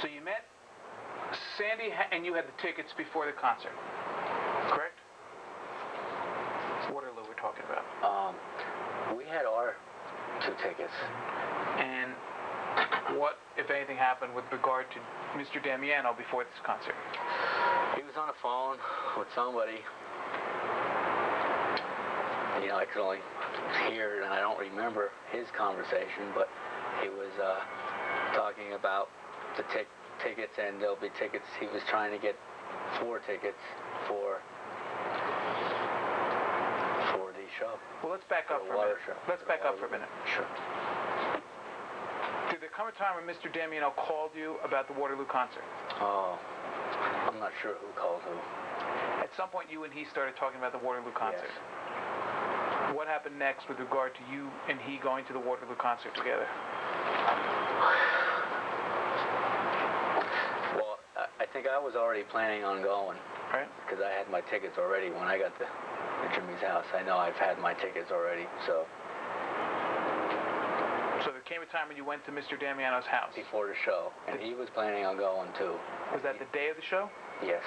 So you met Sandy and you had the tickets before the concert, correct? It's Waterloo we're talking about. We had our 2 tickets. And what, if anything, happened with regard to Mr. Damiano before this concert? He was on the phone with somebody. You know, I could only hear it, and I don't remember his conversation, but he was talking about the tickets, and there'll be tickets. He was trying to get 4 tickets for the show. Well, let's back up for a minute. Let's back up for a minute. Sure. Did there come a time when Mr. Damiano called you about the Waterloo concert? Oh, I'm not sure who called who. At some point, you and he started talking about the Waterloo concert. Yes. What happened next with regard to you and he going to the Waterloo concert together? Well, I think I was already planning on going. Right. Because I had my tickets already when I got to Jimmy's house. I know I've had my tickets already, so. So there came a time when you went to Mr. Damiano's house? Before the show, and he was planning on going too. Was that the day of the show? Yes.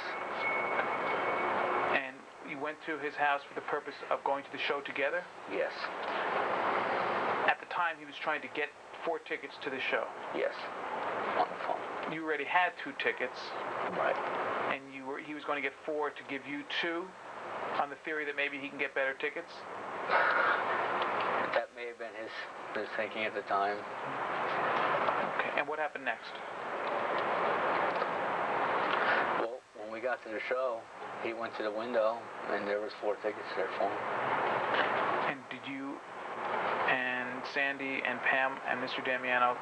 And you went to his house for the purpose of going to the show together? Yes. At the time, he was trying to get 4 tickets to the show? Yes. On the phone. You already had 2 tickets. Right. And he was going to get 4 to give you 2 on the theory that maybe he can get better tickets? That may have been his thinking at the time. Okay, and what happened next? Well, when we got to the show, he went to the window, and there was 4 tickets there for him. And did you and Sandy and Pam and Mr. Damiano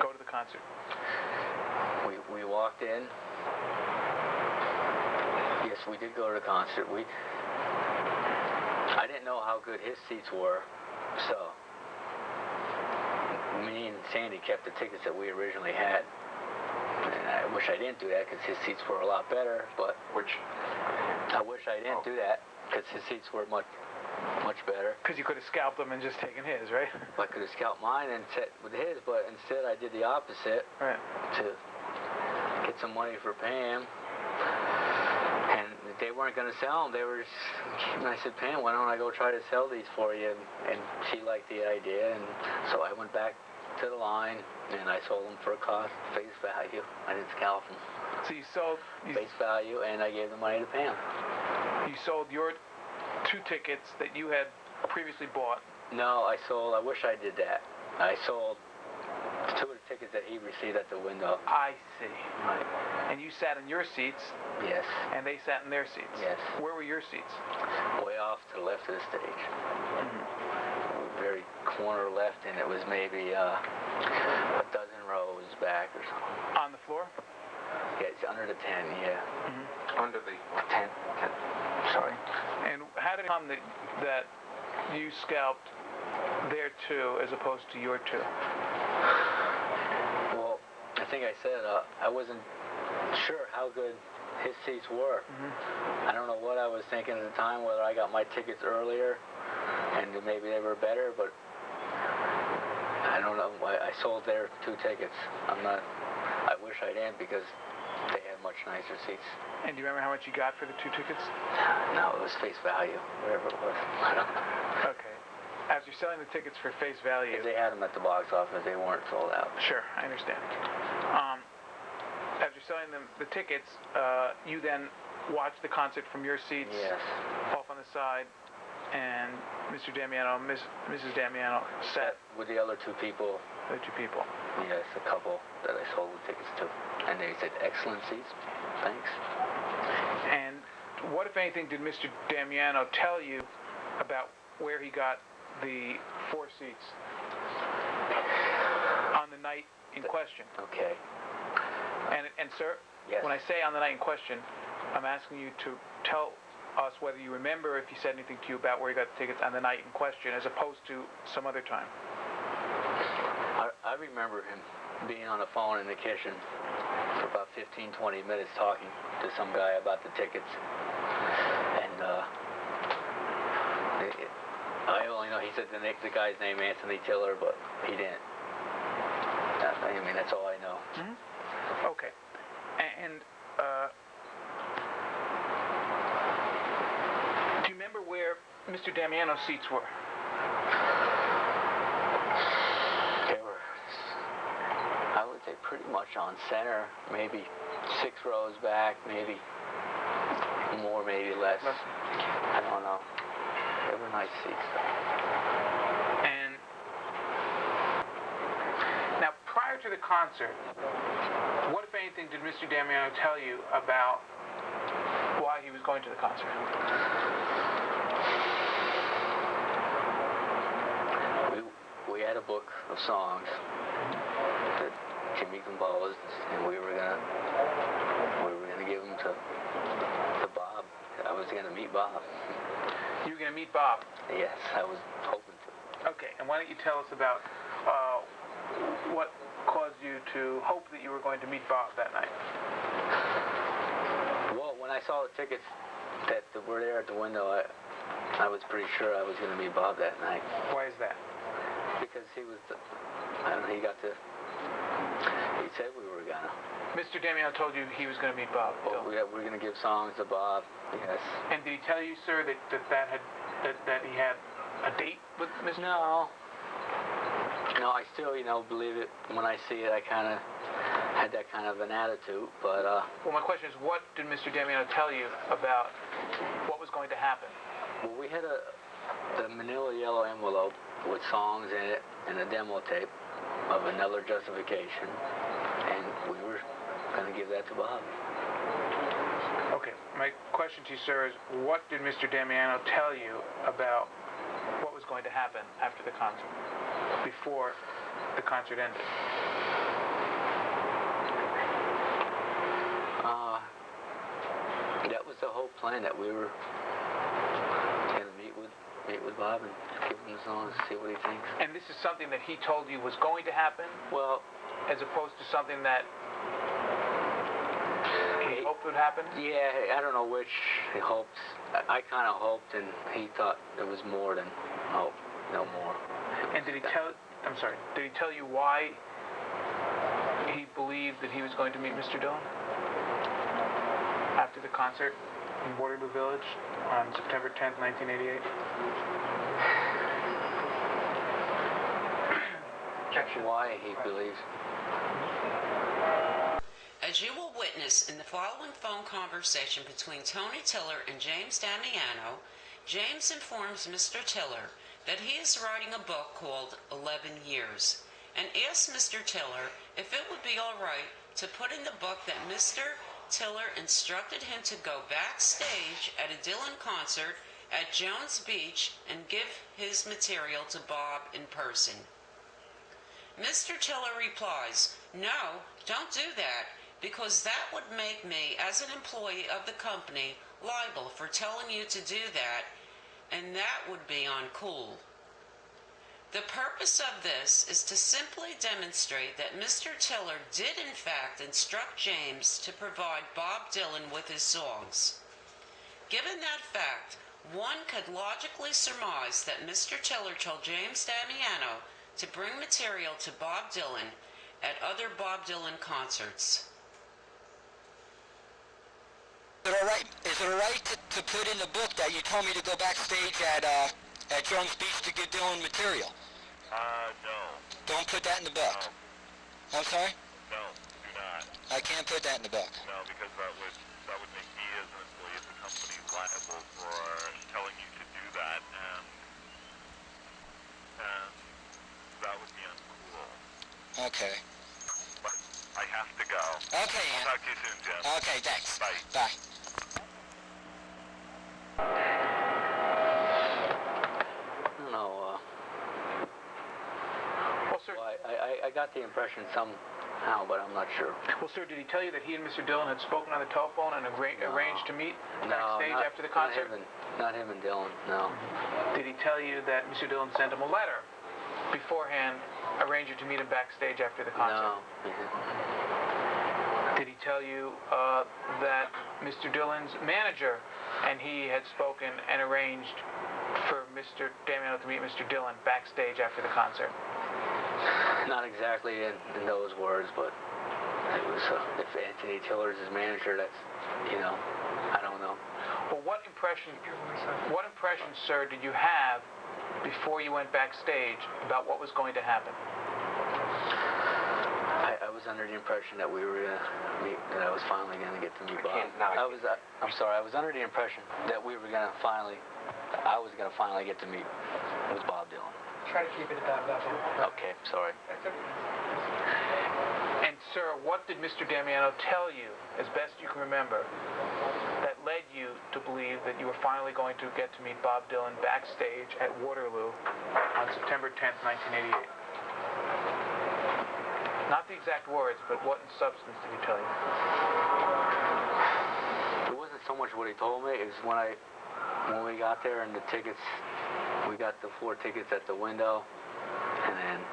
go to the concert? We walked in. Yes, we did go to the concert. I didn't know how good his seats were, so me and Sandy kept the tickets that we originally had. And I wish I didn't do that because his seats were a lot better, but I wish I didn't do that because his seats were much better. Because you could have scalped them and just taken his, right? I could have scalped mine and sat with his, but instead I did the opposite. Right. To get some money for Pam. And they weren't going to sell them. And I said, Pam, why don't I go try to sell these for you? And she liked the idea, and so I went back to the line, and I sold them for a cost, face value. I didn't scalp them. So you sold... Face value, and I gave the money to Pam. You sold your 2 tickets that you had previously bought? No, I wish I did that. I sold 2 of the tickets that he received at the window. I see. Right. And you sat in your seats? Yes. And they sat in their seats? Yes. Where were your seats? Way off to the left of the stage. Mm-hmm. Very corner left, and it was maybe a dozen rows back or something. On the floor? Yeah, it's under the 10, yeah. Mm-hmm. Under the 10. Sorry. And how did it come that you scalped their 2 as opposed to your 2? Well, I think I said I wasn't sure how good his seats were. Mm-hmm. I don't know what I was thinking at the time, whether I got my tickets earlier and maybe they were better, but I don't know. I sold their 2 tickets. I wish I didn't because they had much nicer seats. And do you remember how much you got for the 2 tickets? No, it was face value, whatever it was. I don't know. Okay. As you're selling the tickets for face value... If they had them at the box office, they weren't sold out. Sure, I understand. As you're selling them the tickets, you then watch the concert from your seats, yes, off on the side, and Mr. Damiano, Mrs. Damiano sat with the other 2 people. The 2 people. Yes, a couple that I sold the tickets to, and they said, "Excellent seats, thanks." And what, if anything, did Mr. Damiano tell you about where he got the 4 seats on the night in question? Okay. And sir, yes. When I say on the night in question, I'm asking you to tell us whether you remember if he said anything to you about where he got the tickets on the night in question as opposed to some other time. I remember him being on the phone in the kitchen for about 15, 20 minutes talking to some guy about the tickets. And I only know he said the guy's name Anthony Tiller, but he didn't. I mean, that's all I know. Mm-hmm. Okay. And do you remember where Mr. Damiano's seats were? They were, I would say, pretty much on center, maybe 6 rows back, maybe more, maybe less. I don't know. They were nice seats. And now, prior to the concert, what, if anything, did Mr. Damiano tell you about why he was going to the concert? We had a book of songs that Jimmy composed, and we were gonna give them to Bob. I was gonna meet Bob. You were gonna meet Bob? Yes, I was hoping to. Okay, and why don't you tell us about what caused you to hope that you were going to meet Bob that night? Well, when I saw the tickets that were there at the window, I was pretty sure I was going to meet Bob that night. Why is that? Because he was, I don't know, he said we were gonna. Mr. Damiano told you he was going to meet Bob. Well, we were going to give songs to Bob, yes. And did he tell you, sir, that he had a date with Mr. No, I still, believe it. When I see it, I kind of had that kind of an attitude, but... Well, my question is, what did Mr. Damiano tell you about what was going to happen? Well, we had the manila yellow envelope with songs in it and a demo tape of Another Justification, and we were going to give that to Bob. Okay, my question to you, sir, is what did Mr. Damiano tell you about what was going to happen after the concert, before the concert ended? That was the whole plan, that we were going to meet with Bob and give him the songs, see what he thinks. And this is something that he told you was going to happen? Well, as opposed to something that he hoped would happen? Yeah, I don't know which he hoped. I kind of hoped, and he thought it was more than hope, no more. And did he tell you why he believed that he was going to meet Mr. Dillon? After the concert in Waterloo Village on September 10th, 1988? Why he believes. As you will witness in the following phone conversation between Tony Tiller and James Damiano, James informs Mr. Tiller that he is writing a book called 11 Years, and asks Mr. Tiller if it would be all right to put in the book that Mr. Tiller instructed him to go backstage at a Dylan concert at Jones Beach and give his material to Bob in person. Mr. Tiller replies, "No, don't do that, because that would make me, as an employee of the company, liable for telling you to do that, and that would be uncool." The purpose of this is to simply demonstrate that Mr. Tiller did in fact instruct James to provide Bob Dylan with his songs. Given that fact, one could logically surmise that Mr. Tiller told James Damiano to bring material to Bob Dylan at other Bob Dylan concerts. Is it all right to put in the book that you told me to go backstage at Jones Beach to give Dylan material? No. Don't put that in the book. No. I'm sorry? No, do not. I can't put that in the book. No, because that would make me as an employee of the company liable for telling you to do that, and that would be uncool. Okay. But I have to go. Okay, Ian. I'll talk to you soon, Jim. Okay, thanks. Bye. Bye. I don't know. Well, sir, I got the impression somehow, but I'm not sure. well, sir, did he tell you that he and Mr. Dillon had spoken on the telephone and arranged to meet backstage after the concert? Not him and Dylan, no. Did he tell you that Mr. Dillon sent him a letter beforehand, arranging to meet him backstage after the concert? No, he didn't. Did he tell you that Mr. Dillon's manager and he had spoken and arranged for Mr. Damiano to meet Mr. Dillon backstage after the concert? Not exactly in those words, but it was So if Anthony Tiller's his manager, that's, I don't know. Well, what impression, sir, did you have before you went backstage about what was going to happen? I was under the impression that we were gonna meet, that I was finally gonna get to meet Bob. I'm sorry. I was under the impression that I was gonna finally get to meet with Bob Dylan. Try to keep it at that level. Okay, sorry. And sir, what did Mr. Damiano tell you, as best you can remember, that led you to believe that you were finally going to get to meet Bob Dylan backstage at Waterloo on September 10th, 1988? Not the exact words, but what in substance did he tell you? It wasn't so much what he told me. It was when we got there and the tickets, we got the 4 tickets at the window, and then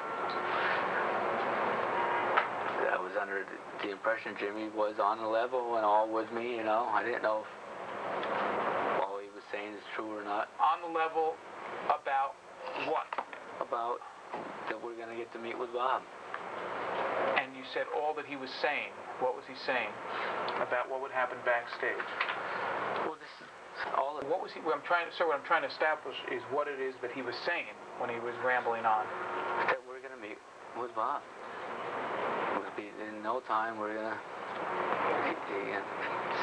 I was under the impression Jimmy was on the level and all with me, I didn't know if all he was saying is true or not. On the level about what? About that we're going to get to meet with Bob. And you said all that he was saying. What was he saying about what would happen backstage? Well, this is all. What was he? What I'm trying to establish is what it is that he was saying when he was rambling on. That we're going to meet with Bob. In no time, we're gonna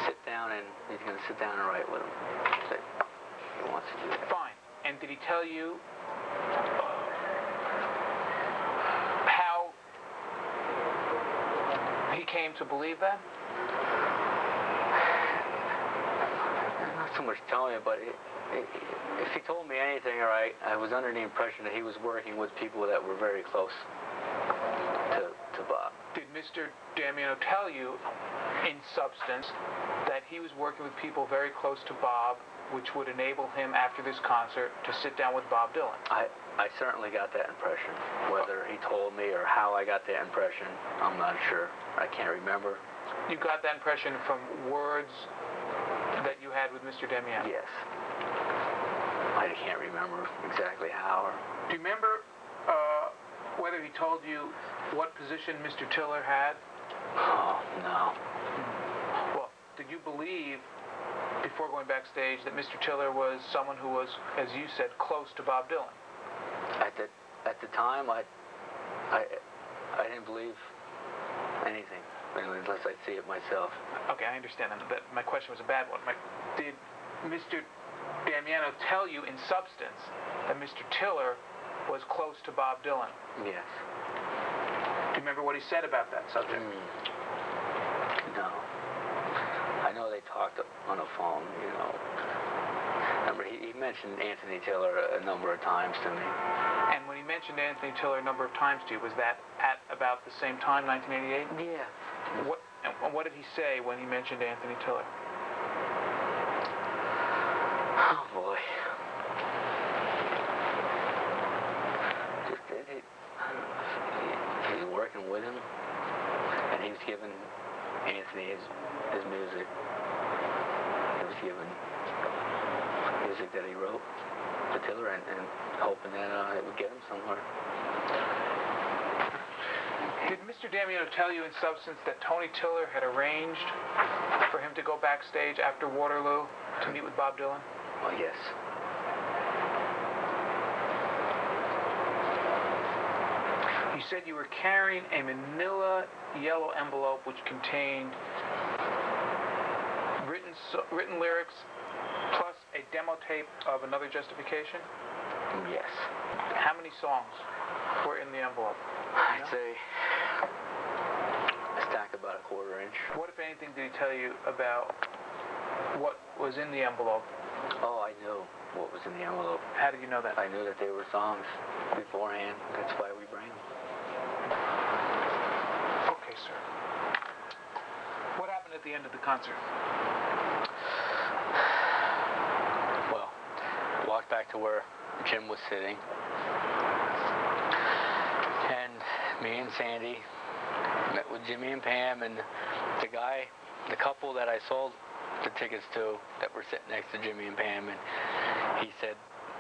sit down, and he's gonna sit down and write with him. So he wants to do that. Fine. And did he tell you how he came to believe that? Not so much telling me, but if he told me anything, all right, I was under the impression that he was working with people that were very close to Bob. Did Mr. Damiano tell you, in substance, that he was working with people very close to Bob, which would enable him, after this concert, to sit down with Bob Dylan? I certainly got that impression. Whether he told me or how I got that impression, I'm not sure. I can't remember. You got that impression from words that you had with Mr. Damiano? Yes. I can't remember exactly how. Do you remember whether he told you what position Mr. Tiller had? Oh, no. Well, did you believe, before going backstage, that Mr. Tiller was someone who was, as you said, close to Bob Dylan? At the time, I didn't believe anything, unless I see it myself. Okay, I understand. That my question was a bad one. Did Mr. Damiano tell you, in substance, that Mr. Tiller was close to Bob Dylan? Yes. Do you remember what he said about that subject? No. I know they talked on the phone, Remember, he mentioned Anthony Tiller a number of times to me. And when he mentioned Anthony Tiller a number of times to you, was that at about the same time, 1988? Yeah. What did he say when he mentioned Anthony Tiller? Oh, boy. He's working with him, and he was giving Anthony his music. He was giving music that he wrote to Tiller and hoping that it would get him somewhere. Did Mr. Damiano tell you in substance that Tony Tiller had arranged for him to go backstage after Waterloo to meet with Bob Dylan? Well, yes. You said you were carrying a manila yellow envelope which contained written lyrics plus a demo tape of Another Justification? Yes. How many songs were in the envelope? I'd say a stack about a quarter inch. What, if anything, did he tell you about what was in the envelope? Oh, I knew what was in the envelope. How did you know that? I knew that they were songs beforehand. That's why we bring them. Okay, sir. What happened at the end of the concert? Well, walked back to where Jim was sitting. And me and Sandy met with Jimmy and Pam and the couple that I sold the tickets to that were sitting next to Jimmy and Pam, and he said,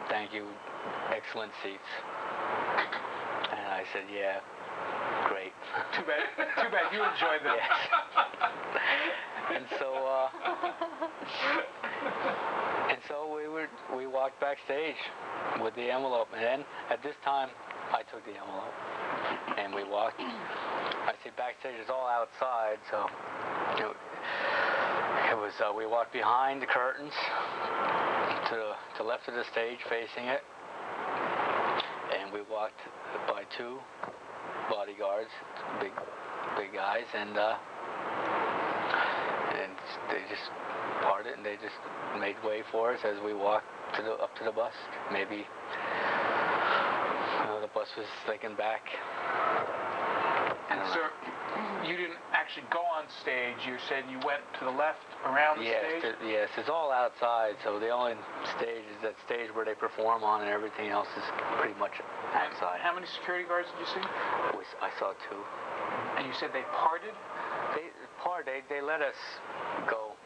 "Thank you, excellent seats." And I said, "Yeah, great." Too bad bad you enjoyed them. Yes. And so we walked backstage with the envelope, and then at this time I took the envelope and we walked. I say backstage is all outside, so it was we walked behind the curtains to the left of the stage, facing it, and we walked by two bodyguards, big guys, and they just parted and they just made way for us as we walked up to the bus. Maybe the bus was thinking back. And sir, you didn't actually go on stage. You said you went to the left around the stage? Yes, it's all outside, so the only stage is that stage where they perform on, and everything else is pretty much outside. And how many security guards did you see? I saw two. And you said they parted? They let us go.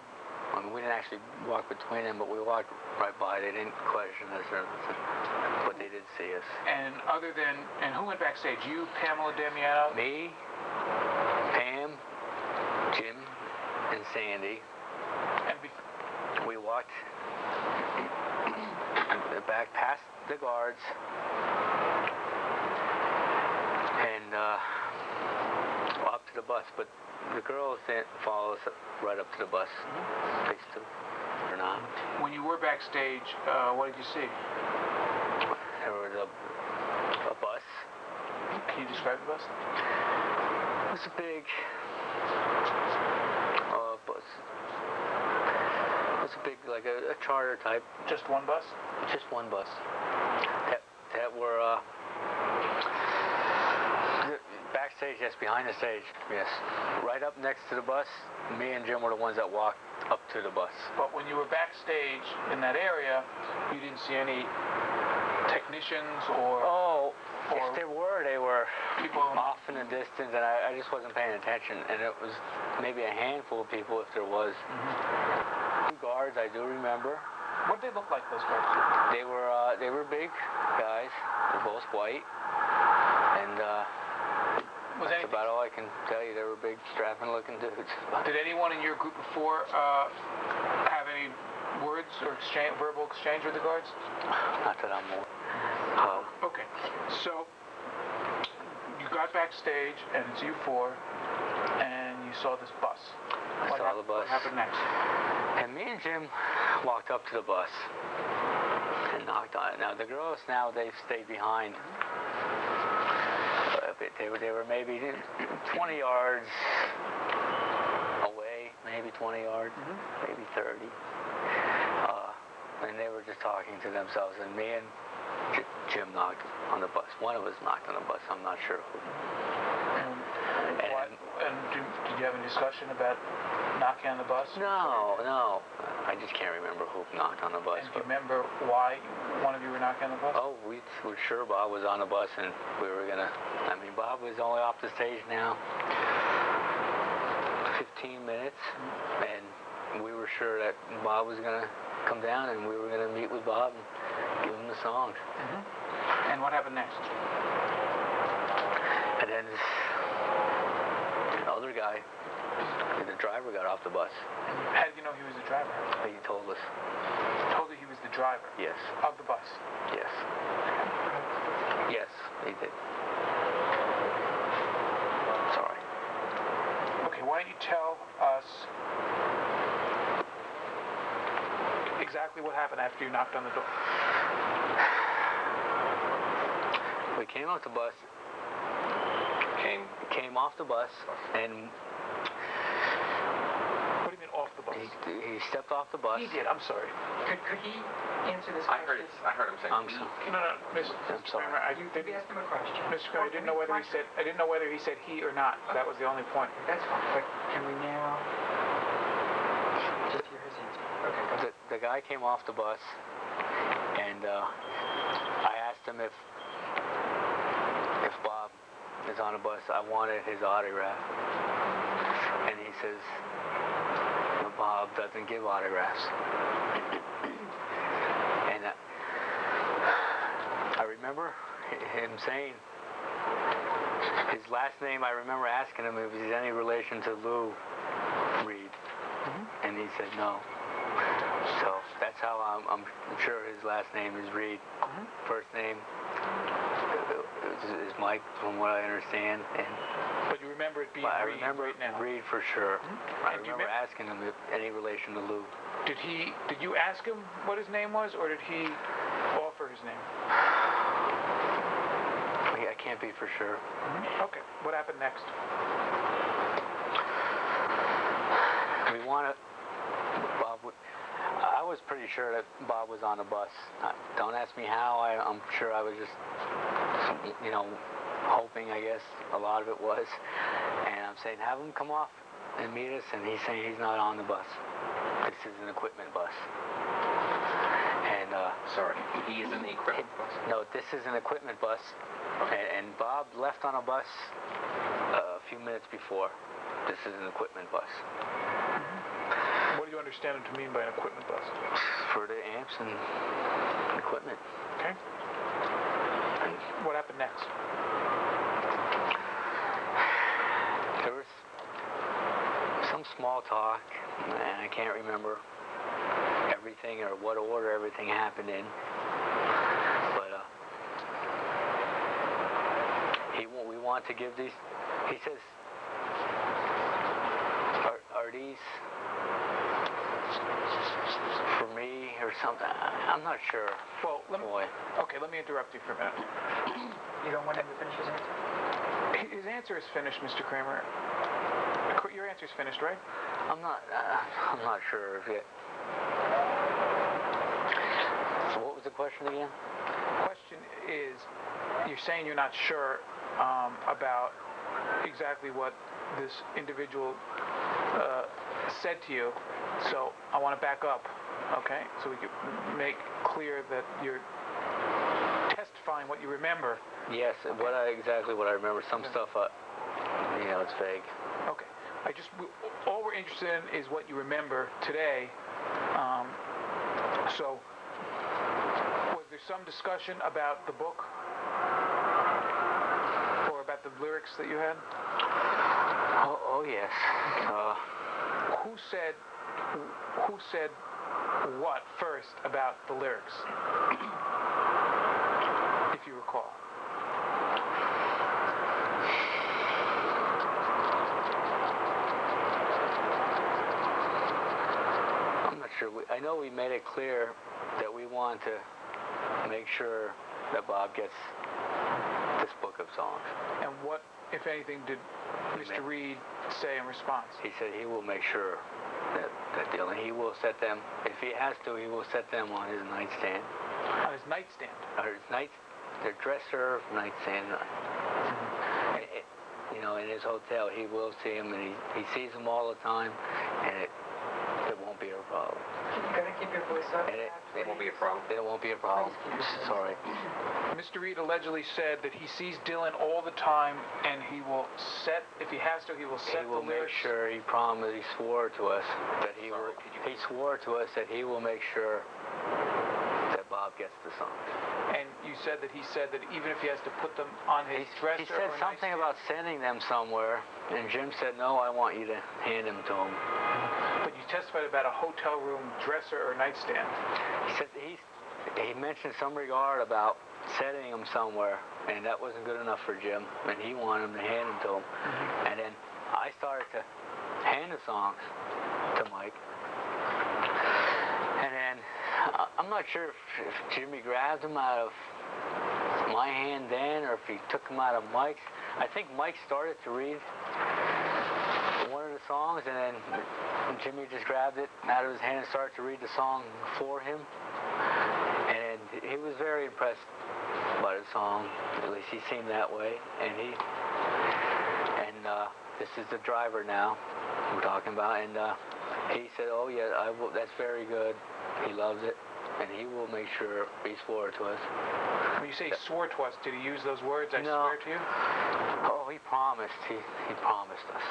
I mean, we didn't actually walk between them, but we walked right by. They didn't question us or anything, but they did see us. And who went backstage? You, Pamela Damiano? Me, Pam, Jim, and Sandy. And we walked back past the guards and up to the bus, but the girls didn't follow us right up to the bus. They stood or not. When you were backstage, what did you see? There was a bus. Can you describe the bus? It was a big bus. It was a big, like a charter type. Just one bus? Just one bus. That were backstage, yes, behind the stage, yes. Right up next to the bus, me and Jim were the ones that walked up to the bus. But when you were backstage in that area, you didn't see any technicians or... If there were, they were people off in the distance, and I just wasn't paying attention. And it was maybe a handful of people if there was. Two guards, I do remember. What did they look like, those guards? They were big guys. They're both white. And that's about all I can tell you. They were big, strapping-looking dudes. Did anyone in your group before have any words or verbal exchange with the guards? Not that I'm aware. Okay, so you got backstage, and it's you four, and you saw this bus. I saw the bus. What happened next? And me and Jim walked up to the bus and knocked on it. Now, the girls they've stayed behind. They were maybe 20 yards away, maybe 20 yards, maybe 30. And they were just talking to themselves, and me and Jim knocked on the bus. One of us knocked on the bus. I'm not sure who. And did you have a discussion about knocking on the bus? No. I just can't remember who knocked on the bus. And do you remember why one of you were knocking on the bus? Oh, we were sure Bob was on the bus, and we were gonna... I mean, Bob was only off the stage now 15 minutes, and we were sure that Bob was gonna come down, and we were gonna meet with Bob and give him the song. And what happened next? And then the other guy, the driver, got off the bus. How did you know he was the driver? He told us. He told you he was the driver? Yes. Of the bus? Yes. Yes, he did. Sorry. Okay, why don't you tell us exactly what happened after you knocked on the door? We came off the bus. Came off the bus, and... What do you mean off the bus? He stepped off the bus. He did, I'm sorry. Could he answer this question? I heard him say. I'm sorry. No, Mr. I'm sorry. Kramer, Maybe ask him a question. Mr. Kramer, I didn't know whether he said he or not. That was the only point. That's fine, but can we now just hear his answer? Okay, go ahead. The guy came off the bus, and I asked him if Bob is on a bus. I wanted his autograph, and he says, no, Bob doesn't give autographs. And I remember him saying His last name, I remember asking him if he's any relation to Lou Reed, and he said no. So that's how I'm sure his last name is Reed. First name is Mike, from what I understand. But you remember it being I Reed remember right now? Reed for sure. I And do you remember asking him if any relation to Lou. Did you ask him what his name was, or did he offer his name? I can't be for sure. Okay. What happened next? We want to. I was pretty sure that Bob was on the bus. Don't ask me how. I'm sure I was just, hoping, I guess. A lot of it was. And I'm saying, have him come off and meet us. And he's saying he's not on the bus. This is an equipment bus. And, Sorry, he is in the equipment bus? No, this is an equipment bus. And Bob left on a bus a few minutes before. This is an equipment bus. What do you understand him to mean by an equipment bus? For the amps and equipment. Okay. And what happened next? There was some small talk, and I can't remember everything or what order everything happened in. But we want to give these. He says, "Are these for me or something?" I'm not sure. Well, let me interrupt you for a minute. You don't want him to finish his answer? His answer is finished, Mr. Kramer. Your answer is finished, right? I'm not sure if it. So what was the question again? The question is, you're saying you're not sure about exactly what this individual said to you, so I want to back up, okay? So we can make clear that you're testifying what you remember. Yes, okay. Exactly what I remember. Some stuff, it's vague. Okay. All we're interested in is what you remember today. So, was there some discussion about the book? Or about the lyrics that you had? Oh yes. Who said what first about the lyrics? If you recall. I'm not sure. I know we made it clear that we want to make sure that Bob gets this book of songs. And what, if anything, did Mr. Reed say in response? He said he will make sure that he will set them, if he has to, he will set them on his nightstand. On his nightstand? Or their dresser, nightstand. In his hotel, he will see them, and he sees them all the time, and it won't be a problem. You gotta keep your voice up. It won't be a problem. It won't be a problem. Sorry. Mr. Reed allegedly said that he sees Dylan all the time, and he will set, if he has to, he will set the lyrics. He will make sure, he promised, he swore to us that he swore to us that he will make sure that Bob gets the songs. And you said that he said that even if he has to put them on his dresser. He said something about sending them somewhere, and Jim said, no, I want you to hand them to him. But you testified about a hotel room dresser or nightstand. He said he mentioned some regard about setting them somewhere, and that wasn't good enough for Jim, and he wanted him to hand them to him. And then I started to hand the songs to Mike. And then I'm not sure if Jimmy grabbed them out of my hand then, or if he took them out of Mike's. I think Mike started to read one of the songs, and then Jimmy just grabbed it out of his hand and started to read the song for him. And he was very impressed by the song. At least he seemed that way. And this is the driver now we're talking about. And he said, oh yeah, that's very good. He loves it. And he will make sure he swore to us. When you say he swore to us, did he use those words, I No. swear to you? Oh, he promised. He promised us.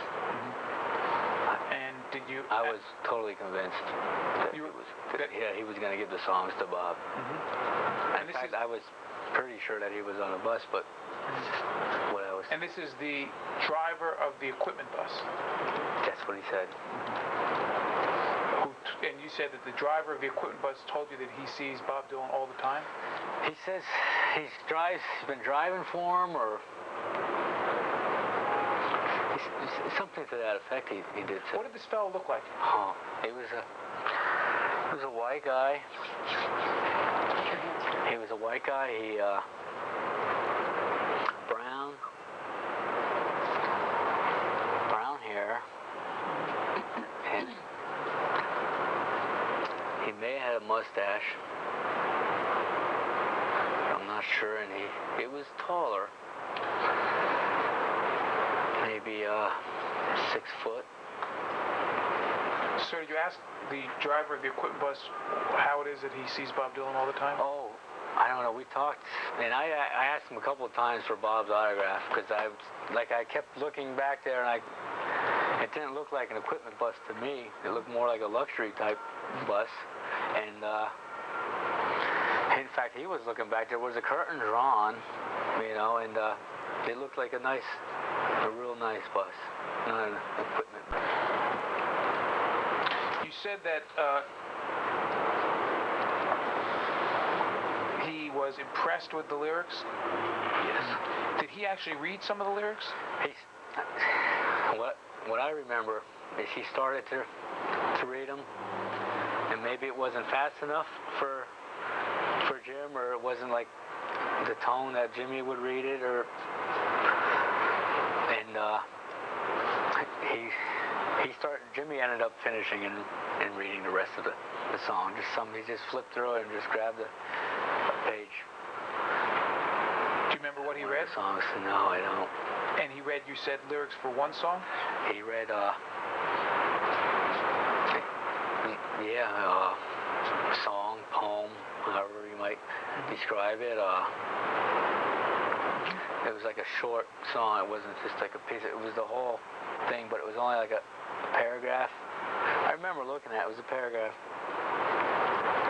And did you... I was totally convinced that he was going to give the songs to Bob. In fact, I was pretty sure that he was on a bus, but what And this is the driver of the equipment bus. That's what he said. And you said that the driver of the equipment bus told you that he sees Bob Dylan all the time? He says he's been driving for him, or something to that effect. He did say. What did this fellow look like? Oh, he was a white guy. He was a white guy. He brown hair, and he may have had a mustache. I'm not sure, and he was taller. Maybe 6 foot. So did you ask the driver of the equipment bus how it is that he sees Bob Dylan all the time? Oh, I don't know. We talked, and I asked him a couple of times for Bob's autograph, because I kept looking back there, and it didn't look like an equipment bus to me. It looked more like a luxury type bus, and in fact, he was looking back. There was a curtain drawn, and it looked like a real nice bus, not an equipment. You said that he was impressed with the lyrics? Yes. Did he actually read some of the lyrics? What I remember is he started to read them, and maybe it wasn't fast enough for Jim, or it wasn't like the tone that Jimmy would read it, Jimmy ended up finishing and reading the rest of the song. He just flipped through it and just grabbed a page. Do you remember what he read? Songs? No, I don't. And he read, you said, lyrics for one song? He read, song, poem, however you might describe it. It was like a short song. It wasn't just like a piece. It was the whole thing, but it was only like a paragraph. I remember looking at it. It was a paragraph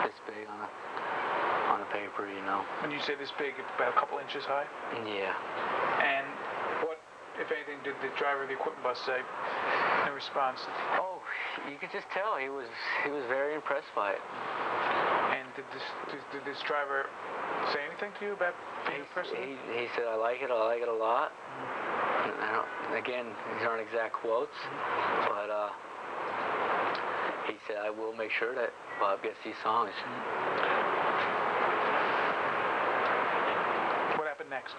this big on a paper, When you say this big, about a couple inches high? Yeah. And what, if anything, did the driver of the equipment bus say in response? Oh, you could just tell he was very impressed by it. And did this driver say anything to you about being impressed? He said, I like it a lot. Again, these aren't exact quotes, but he said, I will make sure that Bob gets these songs. What happened next?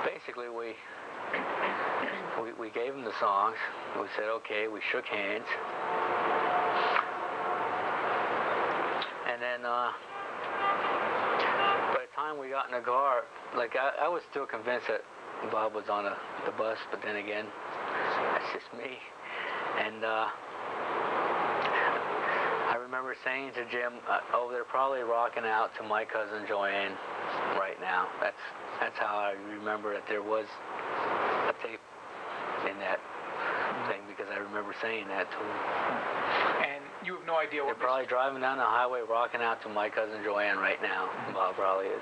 Basically, we gave him the songs. We said, okay, we shook hands. And then by the time we got in the car, I was still convinced that Bob was on the bus, but then again, that's just me. And I remember saying to Jim, they're probably rocking out to My Cousin Joanne right now. That's how I remember that there was a tape in that thing, because I remember saying that to him. And you have no idea what... They're probably driving down the highway rocking out to My Cousin Joanne right now. Bob probably is.